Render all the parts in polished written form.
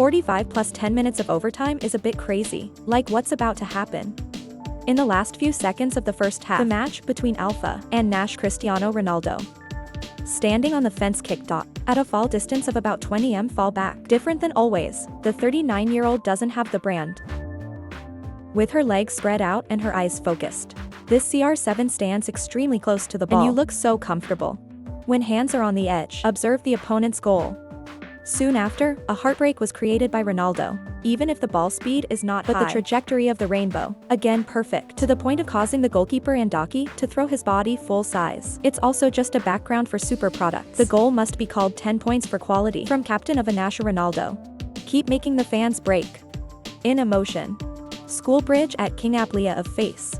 45 plus 10 minutes of overtime is a bit crazy. Like, what's about to happen? In the last few seconds of the first half, the match between Alpha and Nash Cristiano Ronaldo. Standing on the fence kicked off. At a fall distance of about 20 m fall back. Different than always, the 39-year-old doesn't have the brand. With her legs spread out and her eyes focused. This CR7 stands extremely close to the ball. And you look so comfortable. When hands are on the edge, observe the opponent's goal. Soon after, a heartbreak was created by Ronaldo. Even if the ball speed is not high, the trajectory of the rainbow, again perfect, to the point of causing the goalkeeper Andaki to throw his body full size. It's also just a background for super products. The goal must be called 10 points for quality from captain of Nash Ronaldo. Keep making the fans break. In emotion. School bridge at King Ablia of Face.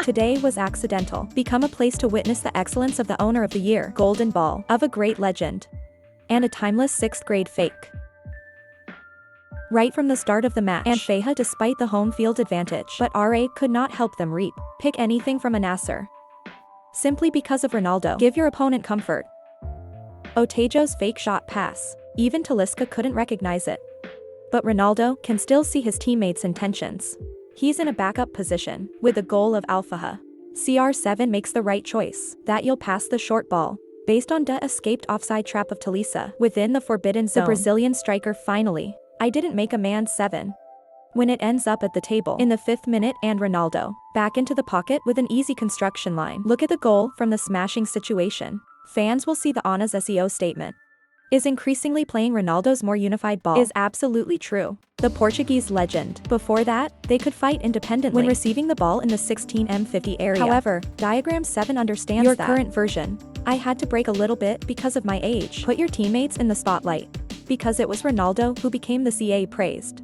Today was accidental. Become a place to witness the excellence of the owner of the year, golden ball, of a great legend. And a timeless 6th grade fake. Right from the start of the match, and Feha despite the home field advantage, but RA could not help them reap. Pick anything from a Nasser. Simply because of Ronaldo, give your opponent comfort. Otejo's fake shot pass. Even Talisca couldn't recognize it. But Ronaldo can still see his teammates' intentions. He's in a backup position, with the goal of Alfaha. CR7 makes the right choice, that you'll pass the short ball. Based on the escaped offside trap of Talisa, within the forbidden zone, the Brazilian striker finally, I didn't make a man 7. When it ends up at the table, in the 5th minute and Ronaldo, back into the pocket with an easy construction line. Look at the goal from the smashing situation. Fans will see the Ana's SEO statement. Is increasingly playing Ronaldo's more unified ball is absolutely true. The Portuguese legend. Before that, they could fight independently when receiving the ball in the 16m50 area. However, Diagram 7 understands your current version. I had to break a little bit because of my age. Put your teammates in the spotlight. Because it was Ronaldo who became the CA praised.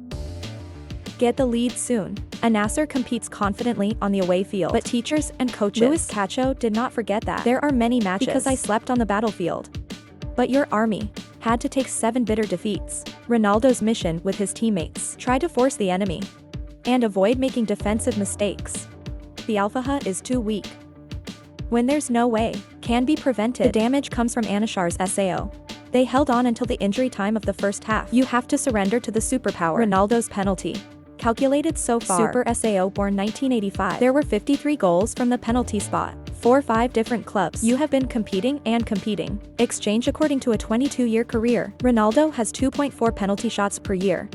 Get the lead soon. Nasser competes confidently on the away field, but teachers and coaches, Luis Cacho did not forget that. There are many matches because I slept on the battlefield. But your army had to take 7 bitter defeats. Ronaldo's mission with his teammates, try to force the enemy and avoid making defensive mistakes. The Alfaha is too weak. When there's no way, can be prevented. The damage comes from Anashar's SAO. They held on until the injury time of the first half. You have to surrender to the superpower. Ronaldo's penalty. Calculated so far. Super SAO born 1985. There were 53 goals from the penalty spot. 5 different clubs. You have been competing and competing. Exchange according to a 22-year career. Ronaldo has 2.4 penalty shots per year.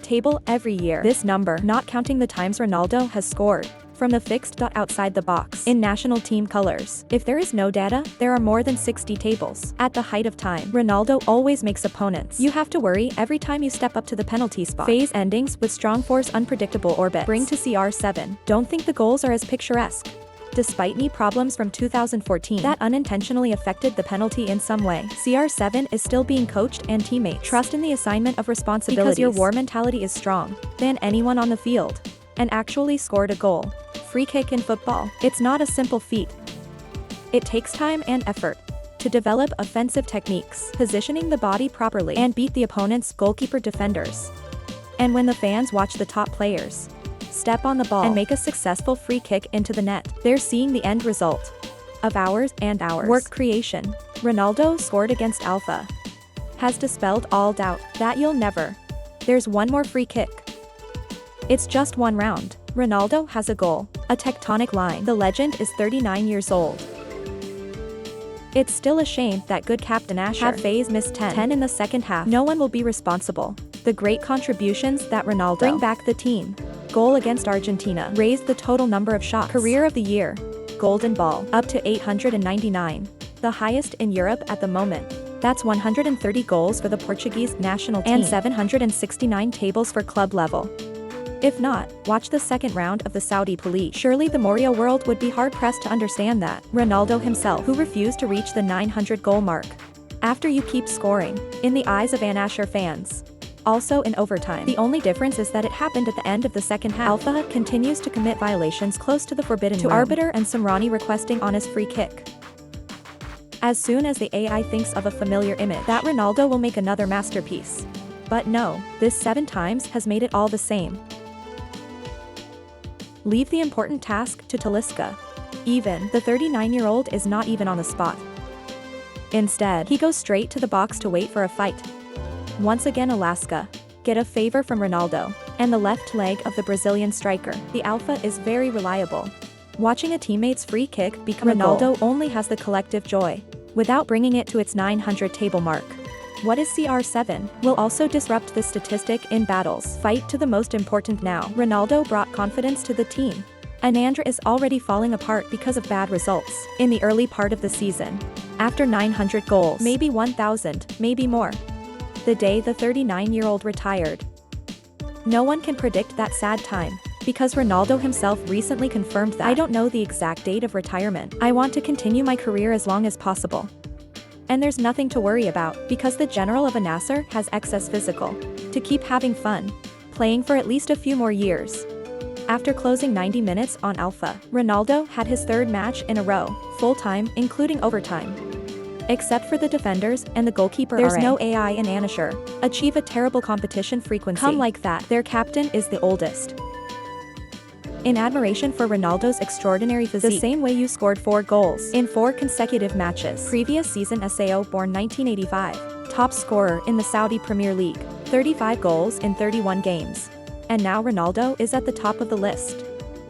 Table every year. This number, not counting the times Ronaldo has scored. From the fixed dot outside the box. In national team colors. If there is no data, there are more than 60 tables. At the height of time, Ronaldo always makes opponents. You have to worry every time you step up to the penalty spot. Phase endings with strong force unpredictable orbits. Bring to CR7. Don't think the goals are as picturesque. Despite knee problems from 2014 that unintentionally affected the penalty in some way, CR7 is still being coached and teammates trust in the assignment of responsibilities because your war mentality is strong than anyone on the field. And actually scored a goal. Free kick in football. It's not a simple feat. It takes time and effort to develop offensive techniques, positioning the body properly, and beat the opponent's goalkeeper defenders. And when the fans watch the top players step on the ball and make a successful free kick into the net, they're seeing the end result of hours and hours work creation. Ronaldo scored against Alpha. Has dispelled all doubt that you'll never. There's one more free kick. It's just one round. Ronaldo has a goal. A tectonic line. The legend is 39 years old. It's still a shame that good captain Asher had Faze missed 10 in the second half. No one will be responsible. The great contributions that Ronaldo bring back the team. Goal against Argentina raised the total number of shots. Career of the year. Golden ball up to 899. The highest in Europe at the moment. That's 130 goals for the Portuguese national team and 769 tables for club level. If not, watch the second round of the Saudi Pro League. Surely the Morio world would be hard-pressed to understand that. Ronaldo himself, who refused to reach the 900 goal mark. After you keep scoring, in the eyes of Al Nassr fans. Also in overtime. The only difference is that it happened at the end of the second half. Alpha continues to commit violations close to the forbidden to arbiter and Samrani requesting honest free kick. As soon as the AI thinks of a familiar image, that Ronaldo will make another masterpiece. But no, this 7 times has made it all the same. Leave the important task to Talisca. Even, the 39-year-old is not even on the spot. Instead, he goes straight to the box to wait for a fight. Once again Alaska get a favor from Ronaldo, and the left leg of the Brazilian striker. The Alpha is very reliable. Watching a teammate's free kick become Ronaldo only has the collective joy, without bringing it to its 900 table mark. What is CR7? Will also disrupt this statistic in battles. Fight to the most important now. Ronaldo brought confidence to the team. Anandra is already falling apart because of bad results in the early part of the season. After 900 goals, maybe 1,000, maybe more. The day the 39-year-old retired. No one can predict that sad time, because Ronaldo himself recently confirmed that. I don't know the exact date of retirement. I want to continue my career as long as possible. And there's nothing to worry about, because the general of Al Nassr has excess physical to keep having fun, playing for at least a few more years. After closing 90 minutes on Alpha, Ronaldo had his third match in a row, full-time, including overtime. Except for the defenders and the goalkeeper, there's no AI in Al Nassr. Achieve a terrible competition frequency. Come like that. Their captain is the oldest. In admiration for Ronaldo's extraordinary physique, the same way you scored 4 goals in 4 consecutive matches. Previous season Sao born 1985, top scorer in the Saudi Premier League, 35 goals in 31 games. And now Ronaldo is at the top of the list.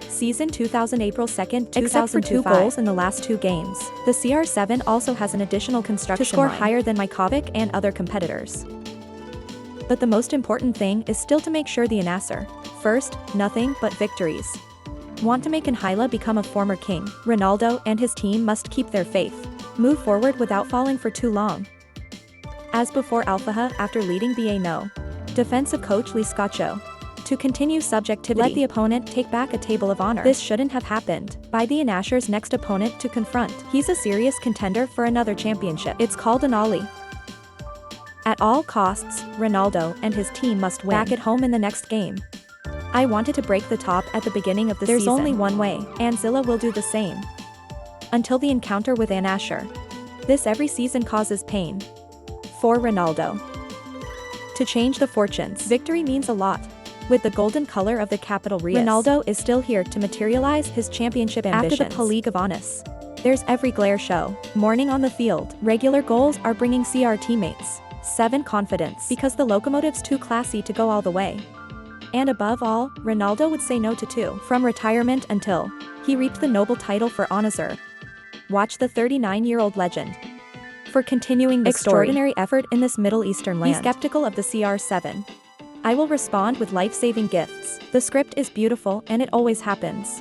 Season 2000 April 2nd, 2005. Except for 2 goals in the last 2 games. The CR7 also has an additional construction to score higher than Mikovic and other competitors. But the most important thing is still to make sure the Al Nassr, first, nothing but victories. Want to make Al Hilal become a former king, Ronaldo and his team must keep their faith. Move forward without falling for too long. As before Al Fahd after leading the No. Defensive coach Lee Scaccio. To continue subjectivity, let the opponent take back a table of honor. This shouldn't have happened. By the Al Nassr's next opponent to confront. He's a serious contender for another championship. It's called an Ali. At all costs, Ronaldo and his team must win. Back at home in the next game. I wanted to break the top at the beginning of the season. There's only one way, and Zilla will do the same. Until the encounter with Al Nassr. This every season causes pain. For Ronaldo. To change the fortunes, victory means a lot. With the golden color of the capital Riyadh, Ronaldo is still here to materialize his championship ambitions. After the League of Honors, there's every glare show. Morning on the field, regular goals are bringing CR teammates 7 confidence because the locomotive's too classy to go all the way. And above all, Ronaldo would say no to 2 from retirement until he reaped the noble title for Al Nassr. Watch the 39-year-old legend. For continuing the extraordinary effort in this Middle Eastern land. Be skeptical of the CR7. I will respond with life-saving gifts. The script is beautiful and it always happens.